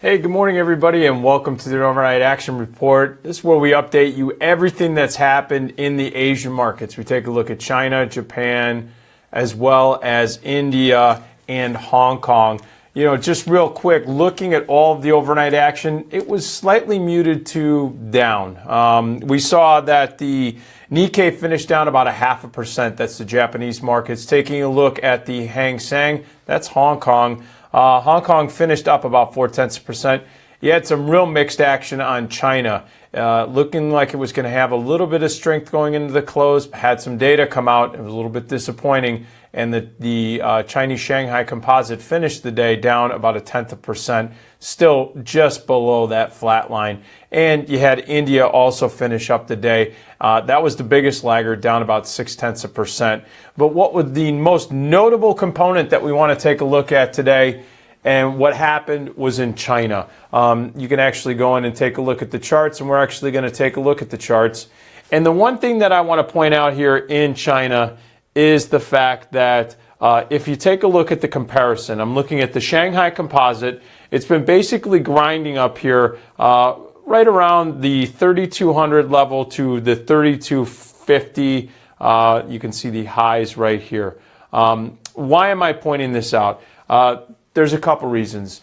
Hey, good morning, everybody, and welcome to the Overnight Action Report. This is where we update you everything that's happened in the Asian markets. We take a look at China, Japan, as well as India and Hong Kong. You know, just real quick, looking at all of the overnight action, it was slightly muted to down. We saw that the Nikkei finished down about 0.5%. That's the Japanese markets. Taking a look at the Hang Seng, that's Hong Kong. Hong Kong finished up about 0.4%. You had some real mixed action on China, looking like it was going to have a little bit of strength going into the close. Had some data come out. It was a little bit disappointing. And the Chinese Shanghai Composite finished the day down about 0.1%, still just below that flat line. And you had India also finish up the day. That was the biggest laggard, down about 0.6%. But what was the most notable component that we want to take a look at today and what happened was in China? You can actually go in and take a look at the charts, and we're actually going to take a look at the charts. And the one thing that I want to point out here in China is the fact that if you take a look at the comparison, I'm looking at the Shanghai Composite. It's been basically grinding up here right around the 3,200 level to the 3,250. You can see the highs right here. Why am I pointing this out? There's a couple reasons.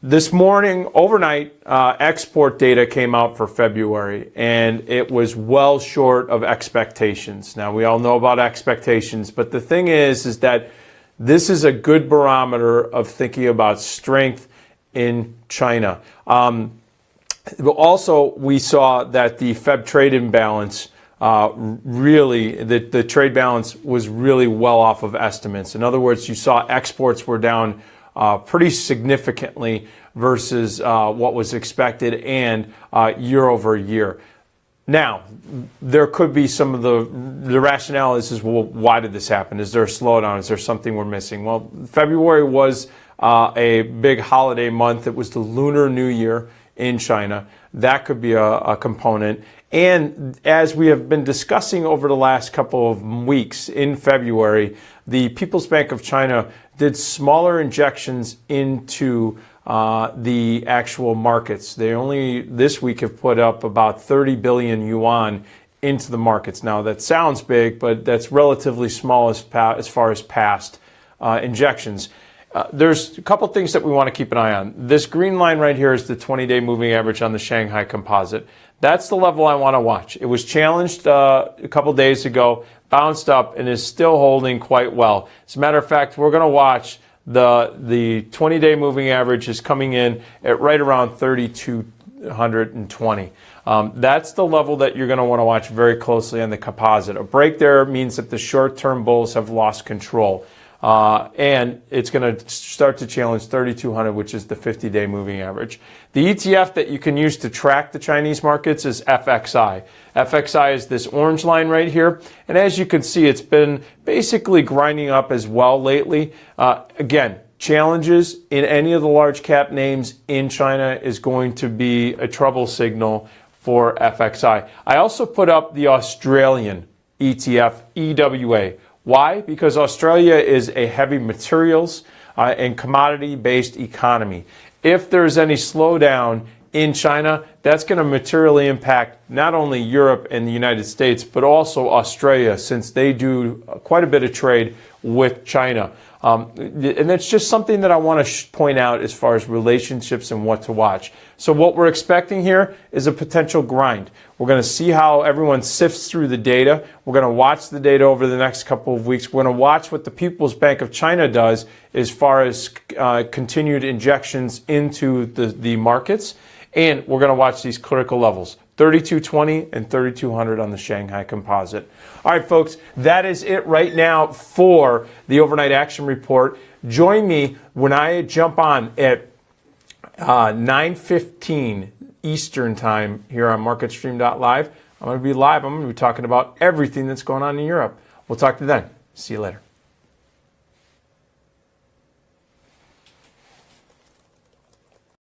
This morning, overnight, export data came out for February, and it was well short of expectations. Now, we all know about expectations, but the thing is that this is a good barometer of thinking about strength in China. Also, we saw that the Feb trade imbalance the trade balance was really well off of estimates. In other words, you saw exports were down pretty significantly versus what was expected and year over year. Now, there could be some of the rationale is well, why did this happen? Is there a slowdown? Is there something we're missing? Well, February was a big holiday month. It was the Lunar New Year in China. That could be a component. And as we have been discussing over the last couple of weeks in February, the People's Bank of China did smaller injections into the actual markets. They only this week have put up about 30 billion yuan into the markets. Now that sounds big, but that's relatively small as far as past injections. There's a couple things that we want to keep an eye on. This green line right here is the 20-day moving average on the Shanghai Composite. That's the level I want to watch. It was challenged a couple days ago, bounced up, and is still holding quite well. As a matter of fact, we're going to watch the 20-day moving average is coming in at right around 3,220. That's the level that you're going to want to watch very closely on the composite. A break there means that the short-term bulls have lost control. And it's going to start to challenge 3,200, which is the 50-day moving average. The ETF that you can use to track the Chinese markets is FXI. FXI is this orange line right here. And as you can see, it's been basically grinding up as well lately. Again, challenges in any of the large cap names in China is going to be a trouble signal for FXI. I also put up the Australian ETF, EWA. Why? Because Australia is a heavy materials and commodity-based economy. If there's any slowdown in China, that's going to materially impact not only Europe and the United States, but also Australia, since they do quite a bit of trade with China. And that's just something that I want to point out as far as relationships and what to watch. So what we're expecting here is a potential grind. We're going to see how everyone sifts through the data. We're going to watch the data over the next couple of weeks. We're going to watch what the People's Bank of China does as far as continued injections into the markets. And we're going to watch these critical levels, 3,220 and 3,200 on the Shanghai Composite. All right, folks, that is it right now for the Overnight Action Report. Join me when I jump on at 9:15 Eastern Time here on MarketStream.live. I'm going to be live. I'm going to be talking about everything that's going on in Europe. We'll talk to you then. See you later.